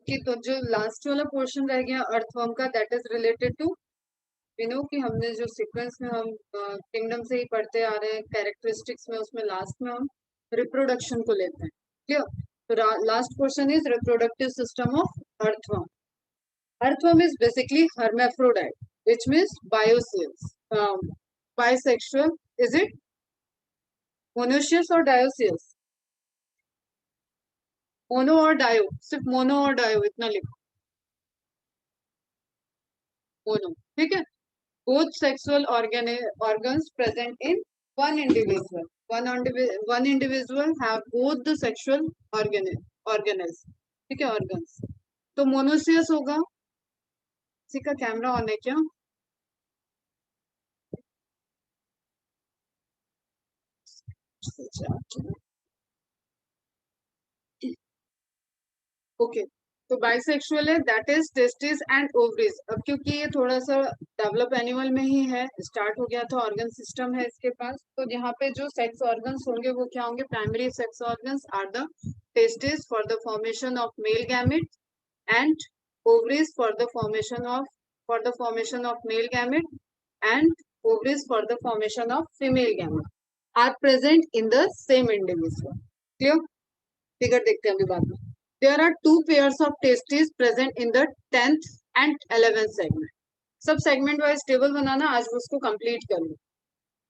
Okay, तो जो last वाला पोर्शन रह गया अर्थवर्म का, that is related to, you know कि हमने जो सीक्वेंस में हम किंगडम से ही पढ़ते आ रहे हैं कैरेक्टरिस्टिक्स में, उसमें लास्ट में हम रिप्रोडक्शन को लेते हैं। क्लियर? तो last portion is reproductive system of earthworm. Earthworm is basically hermaphrodite, which means biocells. Bisexual. Is it monoecious or dioecious? Mono और डायो, सिर्फ मोनो और डायो इतना लिखो. मोनो, ठीक है. Both sexual organs present in one individual. One individual have both the sexual organelles. ठीक है, organs. तो मोनोसियस होगा. किसी का कैमरा ऑन है क्या? ओके, तो बाइसेक्सुअल है, that is testis and ovaries. अब क्योंकि ये थोड़ा सा डेवलप एनिमल में ही है, स्टार्ट हो गया था, ऑर्गन सिस्टम है इसके पास. तो यहाँ पे जो सेक्स ऑर्गन्स होंगे वो क्या होंगे? Primary sex organs are the testis for the formation of male gamete and ovaries for the formation of male gamete, and ovaries for the formation of female gamete are present in the same individual. Clear? Figure देखते हैं अभी बाद में. There are two pairs of testes present in the 10th and 11th segment. सब segment wise table बनाना, आज उसको complete कर लो.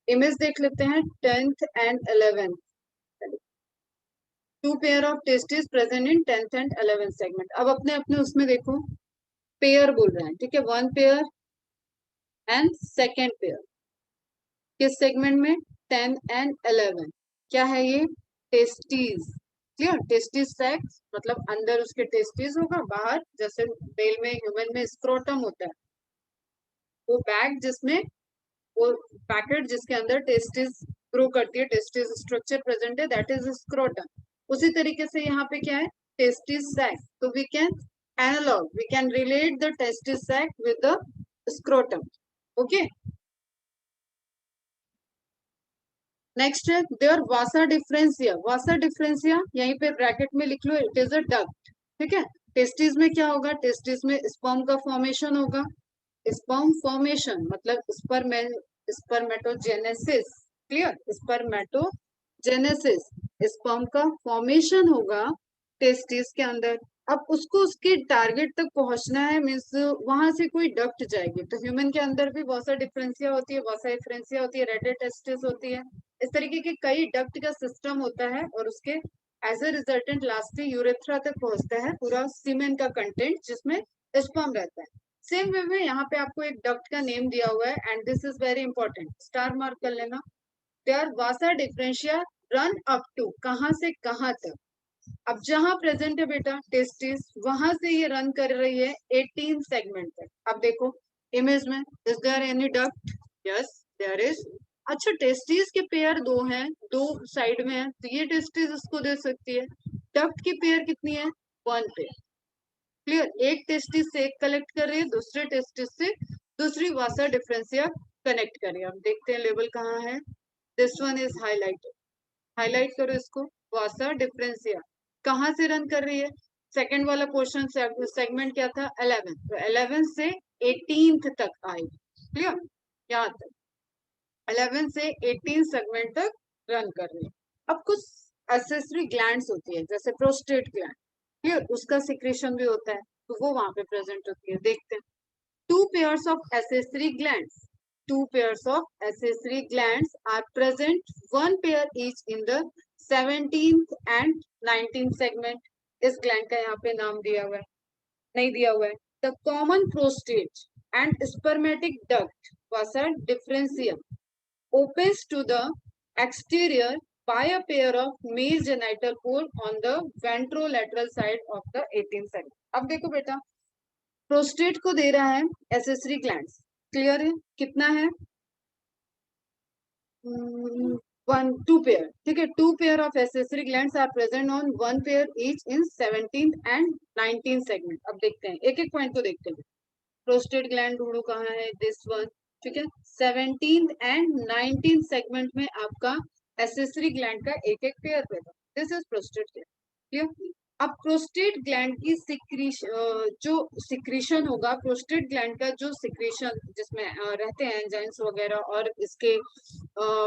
Image देख लेते हैं 10th and 11th. Two pair of testis present in 10th and 11th segment. अब अपने अपने उसमें देखो, पेयर बोल रहे हैं, ठीक है. One pair and second pair. किस सेगमेंट में? 10 एंड 11. क्या है ये? टेस्टिस. क्लियर? टेस्टिस सेक्स मतलब अंदर उसके टेस्टिस होगा, बाहर जैसे मेल में, ह्यूमन में स्क्रोटम होता है, वो बैग जिसमें, वो पैकेट जिसके अंदर टेस्टिस ग्रो करती है, टेस्टिस स्ट्रक्चर प्रेजेंट है, दैट इज स्क्रोटम. उसी तरीके से यहाँ पे क्या है? Testis sac. तो we can analog, we can relate the testis sac with the scrotum. Okay, next है there vasa deferentia. Vasa deferentia यहीं पे ब्रैकेट में लिख लो, इट इज अ डक्ट. ठीक है. टेस्टिस में क्या होगा? टेस्टिस में स्पर्म का फॉर्मेशन होगा. स्पर्म फॉर्मेशन मतलब स्पर्मेटोजेनेसिस. क्लियर? स्पर्मेटोजेनेसिस, स्पर्म का फॉर्मेशन होगा टेस्टिस के अंदर. अब उसको उसके टारगेट तक पहुंचना है, मीन्स वहां से कोई डक्ट जाएगी. तो ह्यूमन के अंदर भी वासा डिफरेंसिया होती है, वासा डिफरेंसिया होती है, रेडियल टेस्टिस होती है. इस तरीके के कई डक्ट का सिस्टम होता है, और उसके as a resultant last urethra तक पहुंचता है पूरा सीमेन का कंटेंट, जिसमें स्पर्म रहता है. सेम वे में यहाँ पे आपको एक डक्ट का नेम दिया हुआ है, and this is very important, star mark कर लेना. There vasa deferentia run up to, कहाँ से कहाँ तक. अब जहां प्रेजेंट है बेटा टेस्टिस, वहां से ये रन कर रही है 18 सेगमेंट तक. अब देखो इमेज में, is there any duct? Yes there is. अच्छा, टेस्टिस के पेयर दो हैं, दो साइड में है, तो ये टेस्टिस इसको दे सकती है. डक्ट की पेयर कितनी है? One pair. क्लियर? एक टेस्टिस से एक कलेक्ट कर रही है, दूसरे टेस्टिस से दूसरी वासा डिफरेंशिया कनेक्ट कर रही है. अब देखते हैं लेवल कहाँ है. This one is highlighted. Highlight करो इसको. वासा डिफरेंशिया कहाँ से रन कर रही है? सेकंड वाला पोर्शन सेगमेंट क्या था? 11. तो 11 से 18th तक आई. क्लियर? यहाँ तक 11 से 18 सेगमेंट तक रन कर रही है. अब कुछ एसेसरी ग्लैंड्स होती है, जैसे प्रोस्टेट ग्लैंड. क्लियर? उसका सिक्रेशन भी होता है, तो वो वहां पे प्रेजेंट होती है. देखते हैं. Two pairs of accessory glands. Two pairs of accessory glands are present, one pair each in the 17th and 19th segment. इस ग्लैंड का यहाँ पे नाम दिया हुआ है, नहीं दिया हुआ है. The common prostate and spermatic duct vasa differentium opens to the exterior by a pair of male genital pole on the ventrolateral side of the 18th segment. अब देखो बेटा, प्रोस्टेट को दे रहा है एसेसरी ग्लैंड्स. क्लियर है? कितना है? One, two pair. ठीक है. Two pair of accessory glands are present on one pair each in 17th and 19th segment. अब देखते हैं, एक एक पॉइंट को देखते हैं. प्रोस्टेट ग्लैंड ढूंढो कहाँ है? This one. ठीक है. 17th एंड 19th सेगमेंट में आपका एसेसरी ग्लैंड का एक एक पेयर रहेगा. This is prostate gland. Clear? अब प्रोस्टेट ग्लैंड की जो सिक्रीशन होगा, प्रोस्टेट ग्लैंड का जो सिक्रीशन जिसमें रहते हैं एंजाइम्स वगैरह और इसके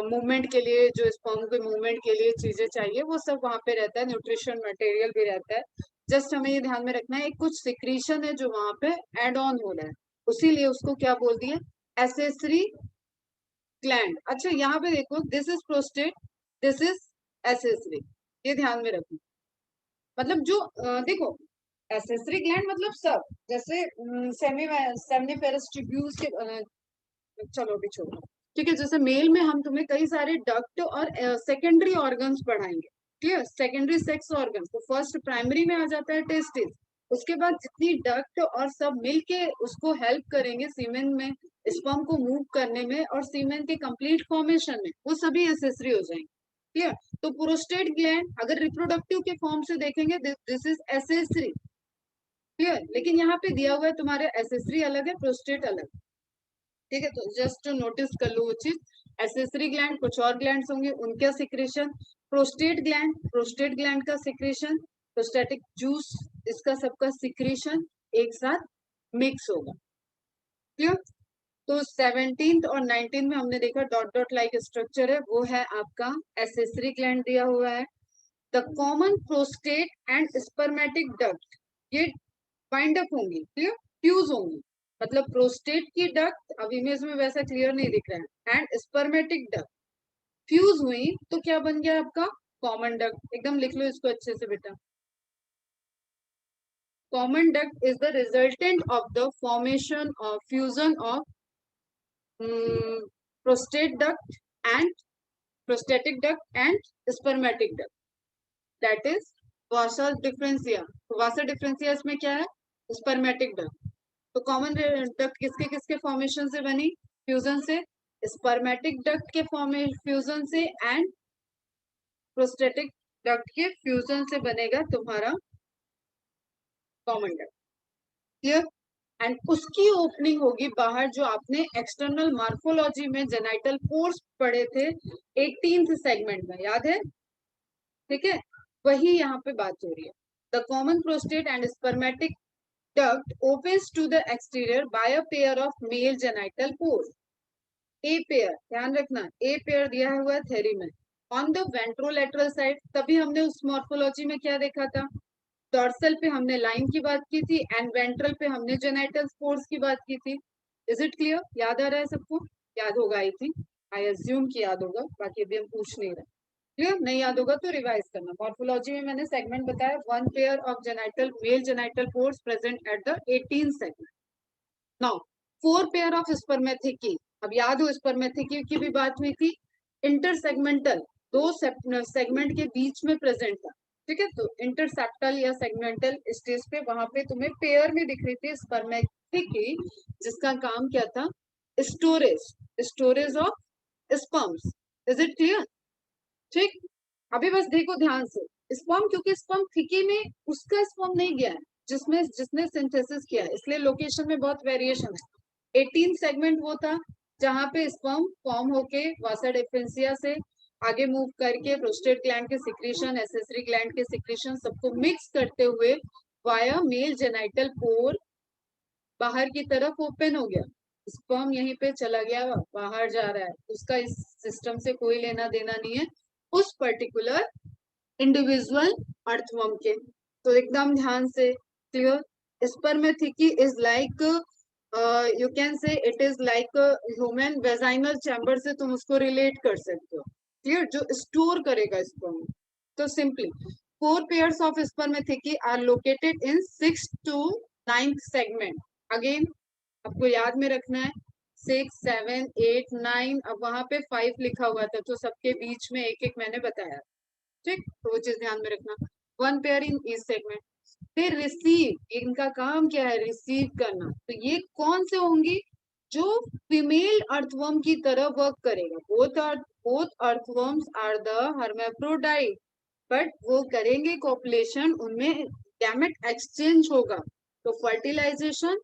मूवमेंट के लिए, जो स्पर्म के मूवमेंट के लिए चीजें चाहिए वो सब वहां पे रहता है, न्यूट्रिशन मटेरियल भी रहता है। जस्ट हमें ये ध्यान में रखना है कुछ सिक्रीशन है जो वहां पे एड ऑन हो रहा है, उसीलिए उसको क्या बोल दिया, एसेसरी ग्लैंड। अच्छा यहाँ पे देखो, this is prostate, this is accessory, ये ध्यान में रखना। मतलब जो देखो, एसेसरी ग्लैंड मतलब सब, जैसे सेमिनिफेरस ट्यूब्यूल्स के चलो अभी छोड़ो, ठीक है। जैसे मेल में हम तुम्हें कई सारे डक्ट और सेकेंडरी ऑर्गन्स पढ़ाएंगे, क्लियर, सेकेंडरी सेक्स ऑर्गन। तो फर्स्ट प्राइमरी में आ जाता है टेस्टिस, उसके बाद जितनी डक्ट और सब मिलके उसको हेल्प करेंगे सीमेन में, स्पर्म को मूव करने में और सीमेन के कंप्लीट फॉर्मेशन में, वो सभी एसेसरी हो जाएंगे, क्लियर। तो प्रोस्टेट ग्लैंड अगर रिप्रोडक्टिव के फॉर्म से देखेंगे, दिस इज एसेसरी, क्लियर। लेकिन यहाँ पे दिया हुआ है तुम्हारे एसेसरी अलग है, प्रोस्टेट अलग, ठीक है। तो जस्ट नोटिस कर लो वो चीज, एसेसरी ग्लैंड कुछ और ग्लैंड्स होंगे उनका सिक्रेशन, प्रोस्टेट ग्लैंड का सिक्रेशन, प्रोस्टेटिक जूस, इसका सबका सिक्रेशन एक साथ मिक्स होगा, क्लियर। तो 17th और 19th में हमने देखा डॉट डॉट लाइक स्ट्रक्चर है, वो है आपका एसेसरी ग्लैंड दिया हुआ है। The common prostate and spermatic duct, ये बाइंड अप होंगी, क्लियर, फ्यूज होंगी। मतलब प्रोस्टेट की डक्ट अब इमेज में वैसा क्लियर नहीं दिख रहा है, एंड स्पर्मेटिक डक्ट फ्यूज हुई तो क्या बन गया आपका कॉमन डक्ट। एकदम लिख लो इसको अच्छे से बेटा, common duct is the resultant of the formation of fusion of prostate duct and prostatic duct and spermatic duct, that is Vasa differentia. Vasa differentia इसमें क्या है, स्पर्मेटिक डक्ट। तो कॉमन डक्ट किसके किसके फॉर्मेशन से बनी, फ्यूजन से, spermatic duct के फ्यूजन से एंड प्रोस्टेटिक डक्ट के फ्यूजन से बनेगा तुम्हारा कॉमन डक्ट, क्लियर। एंड उसकी ओपनिंग होगी बाहर, जो आपने एक्सटर्नल मार्फोलॉजी में जेनाइटल पोर्स पढ़े थे 18th सेगमेंट में, याद है, ठीक है, वही यहाँ पे बात हो रही है। The common prostate and spermatic duct opens to the exterior by a pair of male genital pores. A pair, ध्यान रखना, A pair दिया हुआ है थ्योरी में। On the ventrolateral side, तभी हमने उस मॉर्फोलॉजी में क्या देखा था, डॉर्सल पे हमने लाइन की बात की थी एंड वेंट्रल पे हमने जेनाइटल स्पोर्स की बात की थी। इज इट क्लियर, याद आ रहा है सबको, याद होगा आई थिंक, आई अज्यूम कि याद होगा, बाकी अभी हम पूछ नहीं रहे, क्लियर। नहीं याद होगा तो रिवाइज करना। मॉर्फोलॉजी में मैंने सेगमेंट बताया, one pair of genital male genital pores present at the 18th segment. Now four pair of spermathecae, अब याद हो स्पर्मेथिकी की भी बात हुई थी, इंटरसेगमेंटल, दो सेगमेंट के बीच में प्रेजेंट था, ठीक है। तो इंटरसेप्टल या सेगमेंटल स्टेज पे वहां पे तुम्हें पेयर में दिख रही थी स्पर्मेथिकी, जिसका काम क्या था, storage, storage of sperms. Is it clear, ठीक। अभी बस देखो ध्यान से, स्पर्म, क्योंकि स्पर्म थिकी में उसका स्पर्म नहीं गया है जिसमें जिसने सिंथेसिस किया है, इसलिए लोकेशन में बहुत वेरिएशन है। 18 सेगमेंट वो था जहां पे स्पर्म फॉर्म होके वासा डिफरेंशिया से आगे मूव करके प्रोस्टेट ग्लैंड के सिक्रीशन, एसेसरी ग्लैंड के सिक्रीशन सबको मिक्स करते हुए वाया मेल जेनाइटल पोर बाहर की तरफ ओपन हो गया, स्पर्म यहीं पे चला गया, बाहर जा रहा है, उसका इस सिस्टम से कोई लेना देना नहीं है, उस पर्टिकुलर इंडिविजुअल अर्थवर्म के। तो एकदम ध्यान से, clear. Spermathecae is like, you can say it is like human vaginal chamber से तुम उसको रिलेट कर सकते हो, क्लियर, जो स्टोर करेगा स्पर्म। तो simply four pairs of spermathecae are located in 6th to 9th segment. Again आपको याद में रखना है 6, 7, 8, 9, अब वहां पे 5 लिखा हुआ था, तो सबके बीच में एक एक मैंने बताया, ठीक। तो वो चीज ध्यान में रखना, one pair in each segment. फिर रिसीव, इनका काम क्या है, रिसीव करना। तो ये कौन से होंगी, जो फीमेल अर्थवर्म की तरह वर्क करेगा। Both earthworms are the hermaphrodite, but वो करेंगे कॉपुलेशन, उनमें गैमेट एक्सचेंज होगा, तो फर्टिलाइजेशन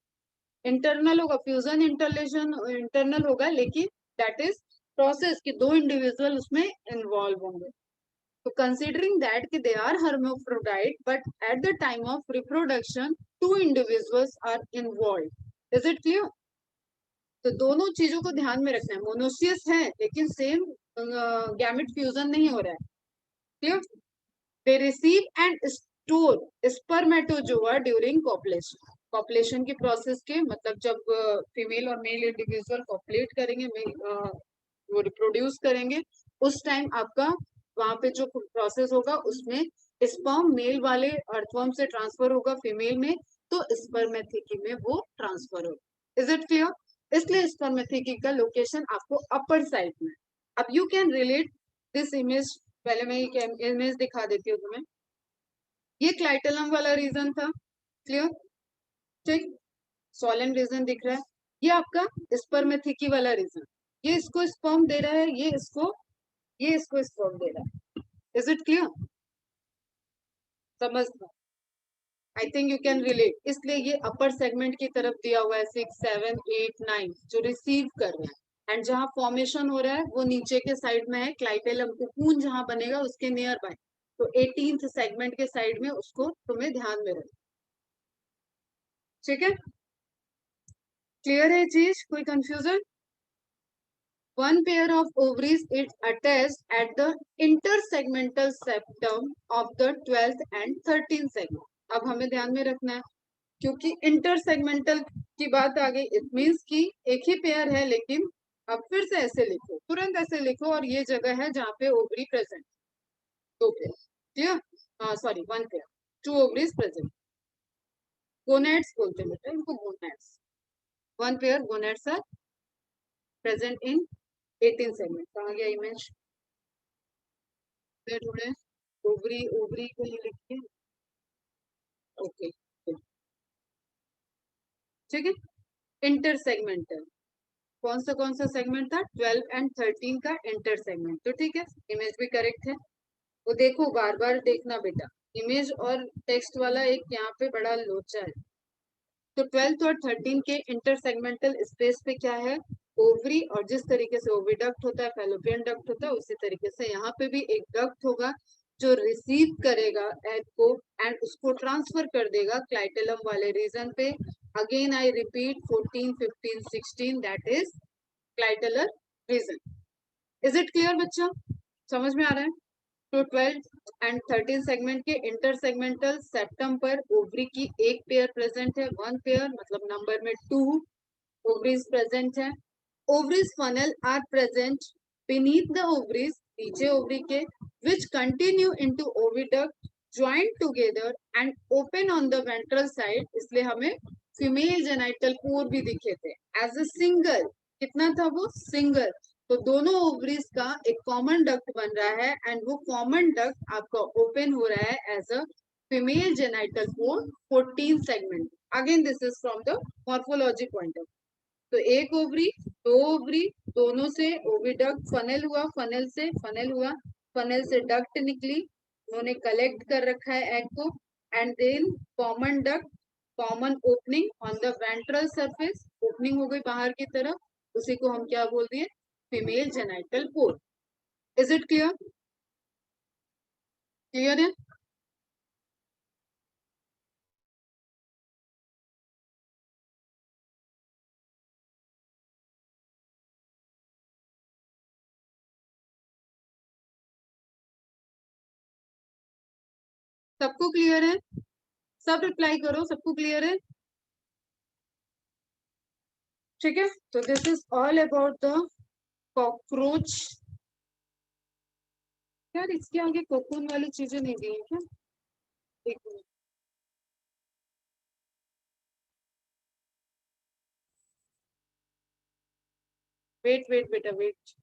इंटरनल होगा, फ्यूजन इंटरलेशन इंटरनल होगा, लेकिन दैट इज प्रोसेस कि दो इंडिविजुअल उसमें इन्वॉल्व होंगे। तो कंसिडरिंग दैट कि they are hermaphrodite but at the time of reproduction two individuals are involve. Is it clear? तो दोनों चीजों को ध्यान में रखना है, मोनोसियस है लेकिन सेम गैमेट फ्यूजन नहीं हो रहा है। Clear? They receive and store spermatozoa during copulation. Copulation की प्रोसेस के मतलब जब फीमेल और मेल इंडिविजुअल कॉपुलेट करेंगे, वो रिप्रोड्यूस करेंगे, उस टाइम आपका वहां पे जो प्रोसेस होगा उसमें स्पर्म मेल वाले अर्थवर्म से ट्रांसफर होगा फीमेल में, तो स्पर्मेथिकी में वो ट्रांसफर होगा। Is it clear? इसलिए स्पर्मेथिकी का लोकेशन आपको अपर साइड में। अब you can relate this image, पहले मैं ये इमेज दिखा देती हूँ तुम्हें। ये क्लाइटेलम वाला रीजन था। क्लियर? ठीक, सोलन रीजन दिख रहा है। ये आपका स्पर्मेथिकी वाला रीजन, ये इसको स्पर्म दे रहा है, ये इसको स्पर्म दे रहा है। Is it clear? समझ? I think you can relate. इसलिए ये अपर सेगमेंट की तरफ दिया हुआ है 6 7 8 9 जो रिसीव कर रहे हैं, एंड जहां फॉर्मेशन हो रहा है वो नीचे के साइड में है, क्लाइटेलम कोकून जहां बनेगा उसके नियर बाय। तो 18th सेगमेंट के साइड में उसको तुम्हें ध्यान में रखना। ठीक है? क्लियर है चीज? कोई confusion? One pair of ovaries is attached at the intersegmental septum of the 12th and 13th segment. अब हमें ध्यान में रखना है क्योंकि इंटरसेगमेंटल की बात आ गई, इट मीन्स कि एक ही पेयर है, लेकिन अब फिर से ऐसे लिखो, तुरंत ऐसे लिखो, और ये जगह है जहाँ पे ओवरी प्रेजेंट। दो pair, clear? Sorry, one pair, two ovaries present. Gonads बोलते हैं बेटा इनको, gonads. One pair gonads are present in 18 segment. कहाँ गया इमेज? थोड़े ओवरी ओवरी को ही लिखिए। ओके, ठीक है। इंटर सेगमेंटल कौन सा सेगमेंट था? 12 एंड 13 का इंटर सेगमेंट। तो ठीक है, इमेज भी करेक्ट है। वो देखो, बार बार देखना बेटा, इमेज और टेक्स्ट वाला एक यहाँ पे बड़ा लोचा है। तो 12th और 13 के इंटर सेगमेंटल स्पेस पे क्या है? ओवरी। और जिस तरीके से ओविडक्ट होता है, फैलोपियन डक्ट होता है, उसी तरीके से यहाँ पे भी एक डक्ट होगा जो रिसीव करेगा एग को एंड उसको ट्रांसफर कर देगा क्लाइटेलम वाले रीजन पे। Again I repeat, 14 15 16 that is clitellar region. Is it clear बच्चा? समझ में आ रहा है? तो 12 एंड 13 सेगमेंट के इंटर सेगमेंटल सेप्टम पर ओवरी की एक पेयर प्रेजेंट है, वन पेयर मतलब नंबर में 2 ओवरीज प्रेजेंट है। Ovaries funnel are present beneath the ovaries, नीचे ओवरी के, which continue into oviduct joined together and open on the ventral side। इसलिए हमें फीमेल जेनाइटल पोर भी दिखे थे एज अ सिंगल। कितना था वो? सिंगल। तो दोनों ओवरीज का एक कॉमन डक्ट बन रहा है एंड वो कॉमन डक्ट आपका ओपन हो रहा है as a female genital pore 14 segment. Again this is from the morphology point of. तो एक ओवरी, दो ओवरी, दोनों से ओविडक्ट फनल हुआ, फनल हुआ, फनल से डक्ट निकली, उन्होंने कलेक्ट कर रखा है एग को, and then common duct, common opening on the ventral surface, opening हो गई बाहर की तरफ, उसी को हम क्या बोल दिए? Female genital pour. Is it clear? Clear है? सबको क्लियर है? सब रिप्लाई करो, सबको क्लियर है? ठीक है, तो this is all about the cockroach. यार इसके आगे कोकून वाली चीजें नहीं दी है क्या? एक मिनट, वेट वेट बेटा वेट।